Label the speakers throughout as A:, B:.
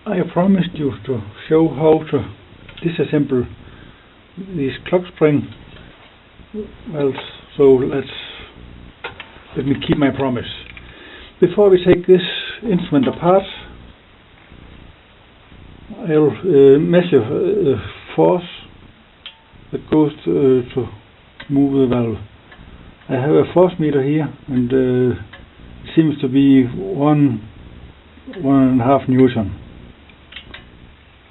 A: I promised you to show how to disassemble these Clockspring valves, so let me keep my promise. Before we take this instrument apart, I'll measure the force that goes to move the valve. I have a force meter here, and it seems to be 1.5 Newton.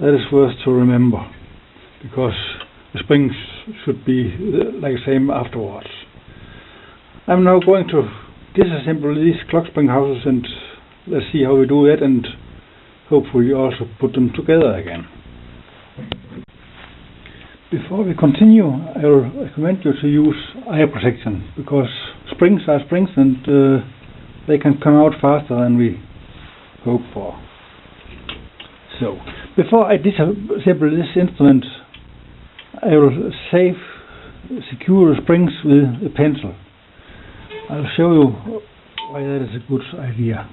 A: That is worth to remember, because the springs should be like the same afterwards. I'm now going to disassemble these Clockspring houses, and let's see how we do that, and hopefully also put them together again. Before we continue, I will recommend you to use eye protection, because springs are springs, and they can come out faster than we hope for. So, before I disassemble this instrument, I will secure the springs with a pencil. I'll show you why that is a good idea.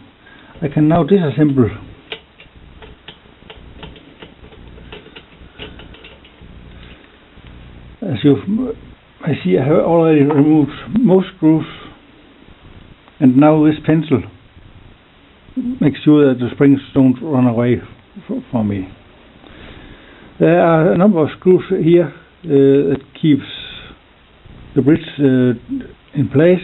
A: I can now disassemble as I see, I have already removed most screws, and now this pencil makes sure that the springs don't run away from me. There are a number of screws here that keeps the bridge in place.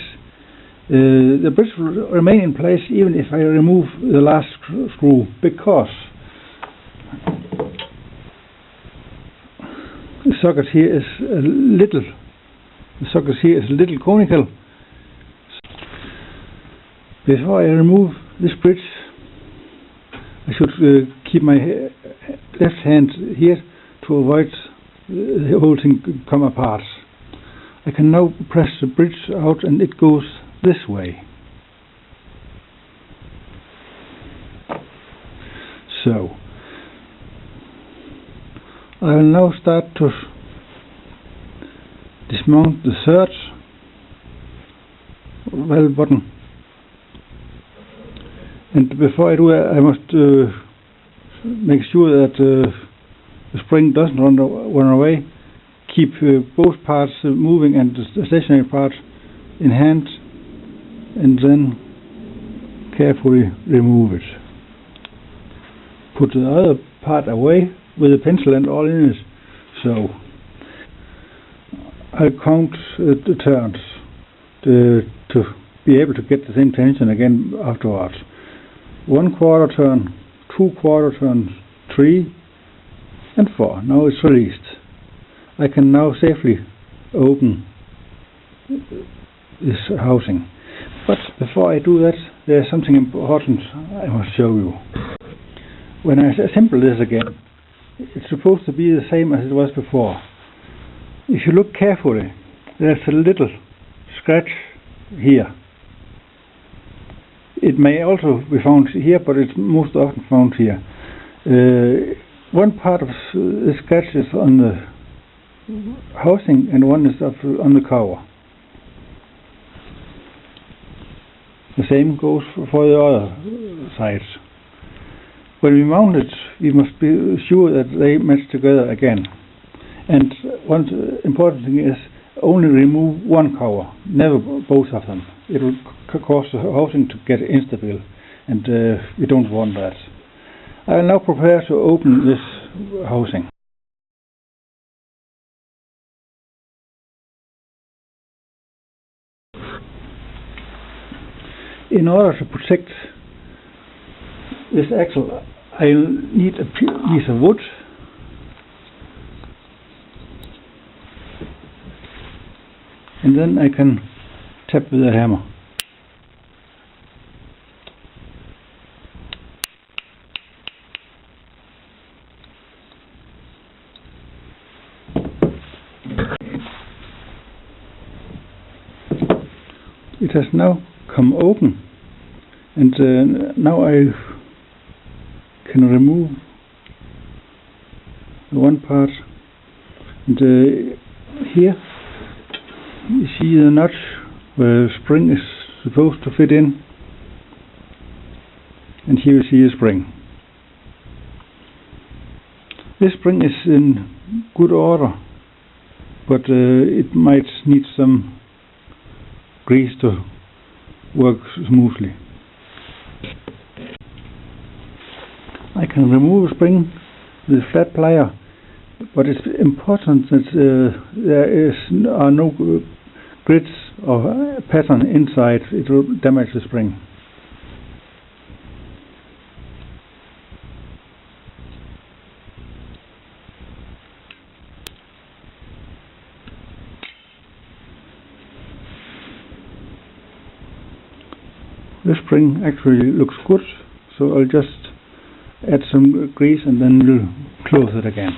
A: The bridge will remain in place even if I remove the last screw, because the socket here is a little conical. Before I remove this bridge, I should keep my left hand here to avoid the whole thing come apart. I can now press the bridge out, and it goes this way. So I will now start to dismount the third valve button, and before I do that, I must make sure that the spring doesn't run away. Keep both parts moving and the stationary part in hand, and then carefully remove it. Put the other part away with a pencil and all in it. So I'll count the turns to be able to get the same tension again afterwards. 1/4 turn, 2/4 turns, 3 and 4. Now it's released. I can now safely open this housing. But before I do that, there's something important I must show you. When I assemble this again, it's supposed to be the same as it was before. If you look carefully, there's a little scratch here. It may also be found here, but it's most often found here. One part of the scratch is on the housing, and one is on the cover. The same goes for the other sides. When we mount it, we must be sure that they match together again. And one important thing is only remove one cover, never both of them. It will cause the housing to get instable, and we don't want that. I will now prepare to open this housing. In order to protect this axle, I'll need a piece of wood, and then I can tap with a hammer. It has now come open, and now I can remove the one part, and here you see the notch where the spring is supposed to fit in, and here you see the spring. This spring is in good order, but it might need some grease to work smoothly. I can remove a spring with a flat plier, but it's important that there are no grids or pattern inside. It will damage the spring. This spring actually looks good, so I'll just add some grease and then we'll close it again.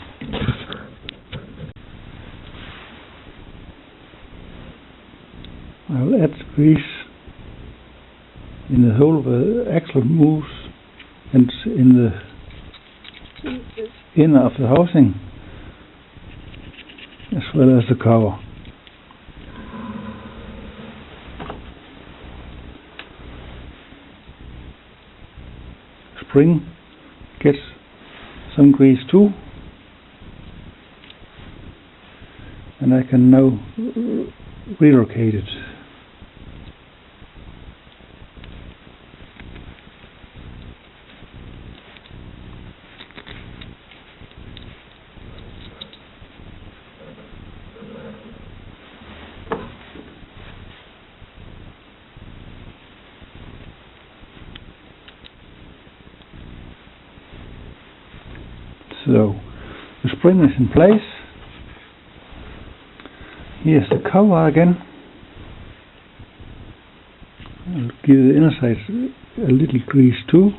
A: I'll add grease in the hole where the axle moves and in the inner of the housing, as well as the cover. Spring gets some grease too, and I can now relocate it. So the spring is in place. Here's the cover again. I'll give the inner side a little grease too.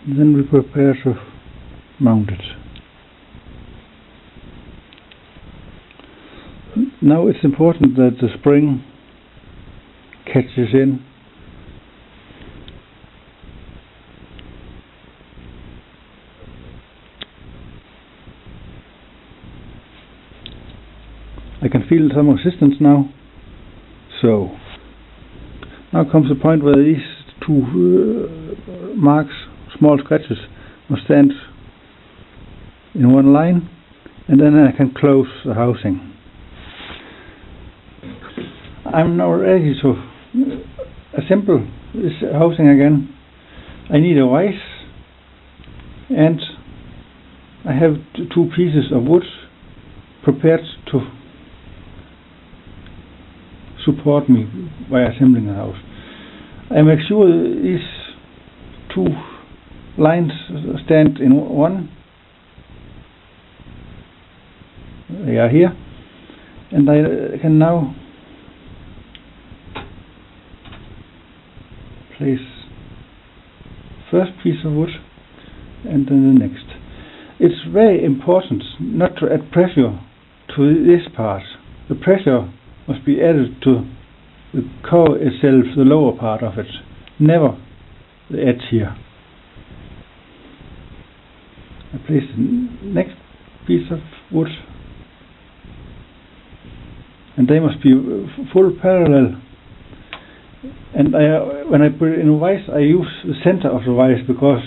A: And then we prepare to mount it. Now it's important that the spring catches in. I can feel some resistance now. So now comes the point where these two marks, small scratches, must stand in one line, and then I can close the housing. I'm now ready to assemble this housing again. I need a vise, and I have two pieces of wood prepared to support me by assembling the house. I make sure these two lines stand in one. They are here, and I can now place first piece of wood and then the next. It's very important not to add pressure to this part. The pressure must be added to the cover itself, the lower part of it, never the edge here. I place the next piece of wood, and they must be full parallel. And when I put it in a vise, I use the center of the vise because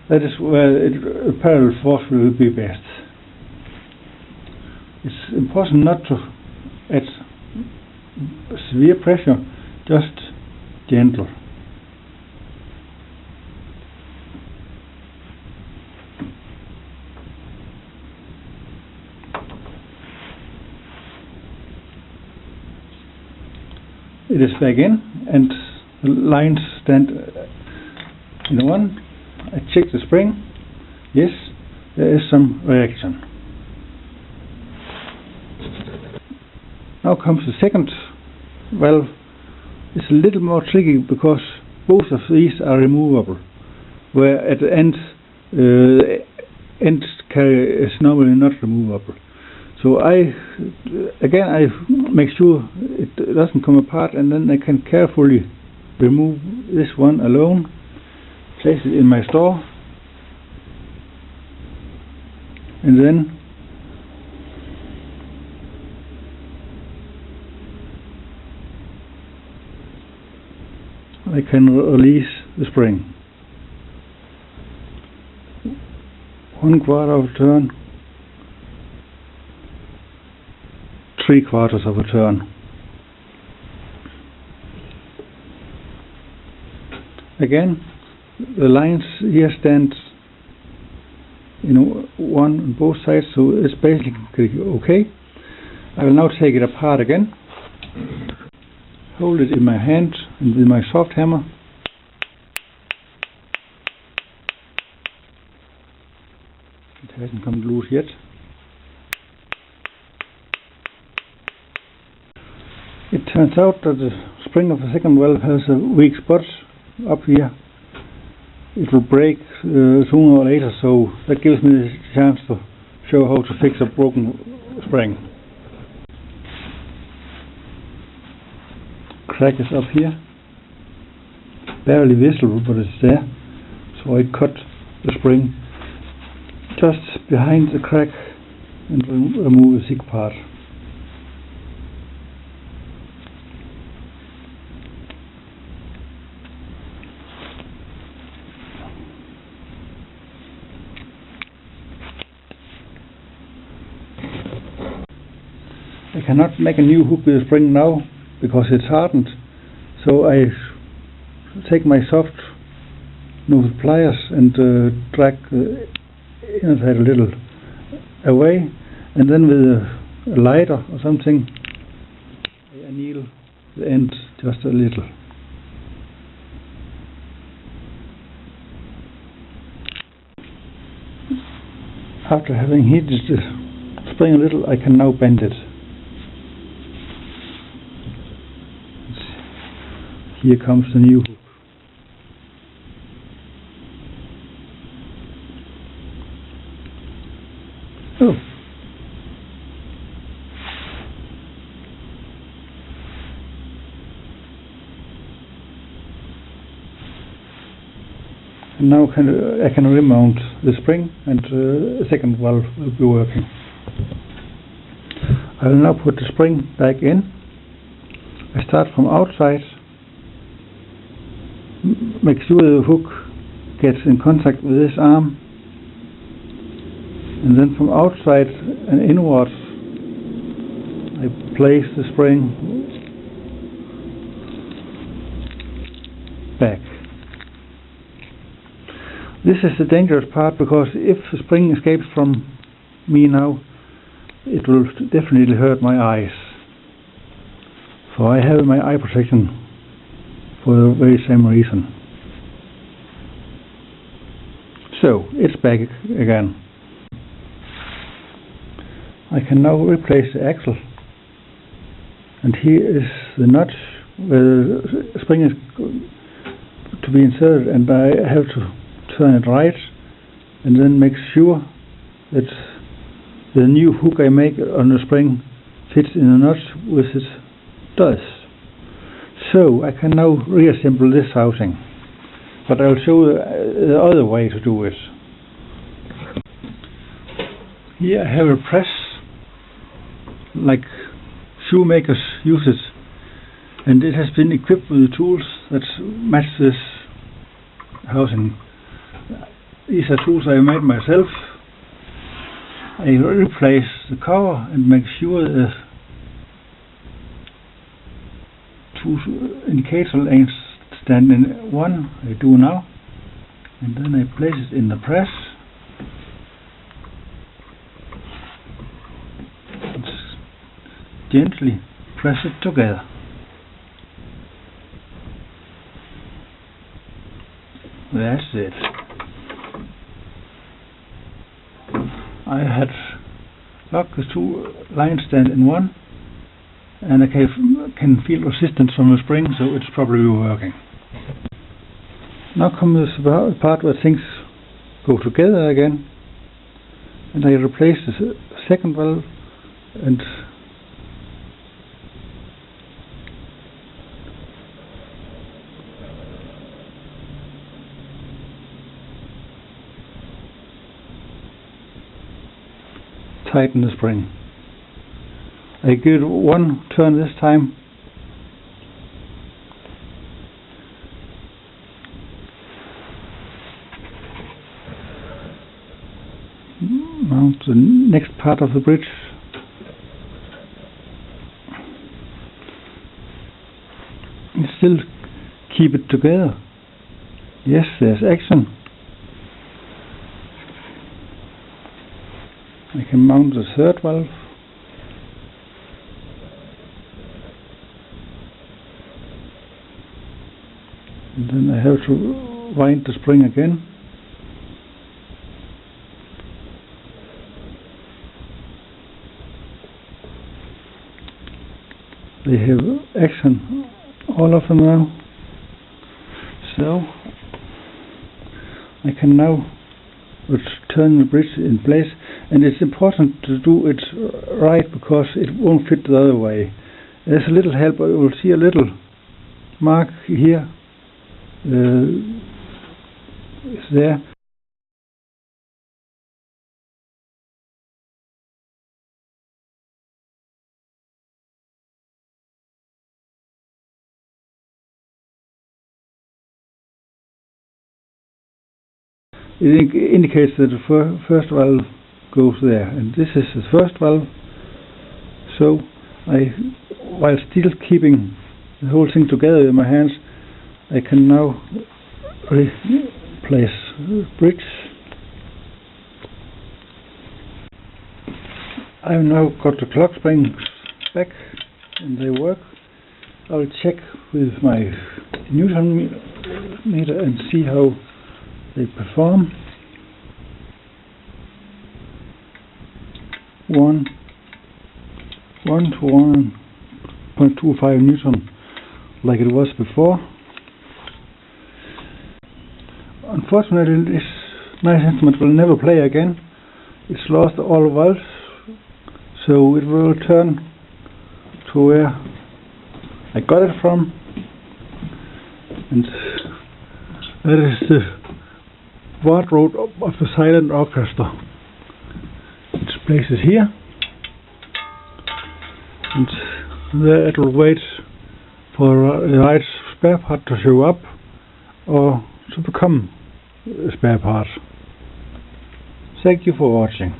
A: that is where the parallel force will be best. It's important not to add severe pressure, just gentle. It is back in, and the lines stand in one. I check the spring. Yes, there is some reaction. Now comes the second valve. It's a little more tricky because both of these are removable, where at the end carrier is normally not removable. So I make sure it doesn't come apart, and then I can carefully remove this one alone, place it in my store, and then I can release the spring. 1/4 of a turn, 3/4 of a turn. Again, the lines here stand one on both sides, so it's basically okay. I will now take it apart again, hold it in my hand and with my soft hammer it hasn't come loose yet. It turns out that the spring of the second valve has a weak spot up here. It will break sooner or later, so that gives me the chance to show how to fix a broken spring. Crack is up here, barely visible, but it's there. So I cut the spring just behind the crack and remove the thick part. I cannot make a new hook with a spring now because it's hardened, so I take my soft nose pliers and drag the inside a little away, and then with a lighter or something I anneal the end just a little. After having heated the spring a little, I can now bend it. Here comes the new hook. Oh. And now I can remount the spring and the second valve will be working. I will now put the spring back in. I start from outside. Make sure the hook gets in contact with this arm, and then from outside and inwards I place the spring back. This is the dangerous part, because if the spring escapes from me now, it will definitely hurt my eyes. So I have my eye protection for the very same reason. So it's back again. I can now replace the axle, and here is the notch where the spring is to be inserted, and I have to turn it right and then make sure that the new hook I make on the spring fits in the notch, which it does. So I can now reassemble this housing, but I'll show the other way to do it. Here I have a press like shoemakers use it, and it has been equipped with the tools that match this housing. These are tools I made myself. I replace the cover and make sure the two indicator lanes stand in one. I do now, and then I place it in the press. And gently press it together. That's it. I had locked the two lines stand in one, and I can feel resistance from the spring, so it's probably working. Now comes the part where things go together again, and I replace the second valve and tighten the spring. I give it one turn this time, mount the next part of the bridge. And still keep it together. Yes, there's action. I can mount the third valve. And then I have to wind the spring again. They have action, all of them now. So I can now turn the bridge in place, and it's important to do it right because it won't fit the other way. There's a little help. You will see a little mark here. It's there. It indicates that the first valve goes there, and this is the first valve. So while still keeping the whole thing together in my hands, I can now replace the bridge. I've now got the clock springs back and they work. I'll check with my Newton meter and see how they perform. 1 to 1.25 Newton, like it was before. Unfortunately, this nice instrument will never play again. It's lost all valves, so it will return to where I got it from, and that is the wardrobe of the silent orchestra. Its place is here, and there it will wait for the right spare part to show up or to become a spare part. Thank you for watching.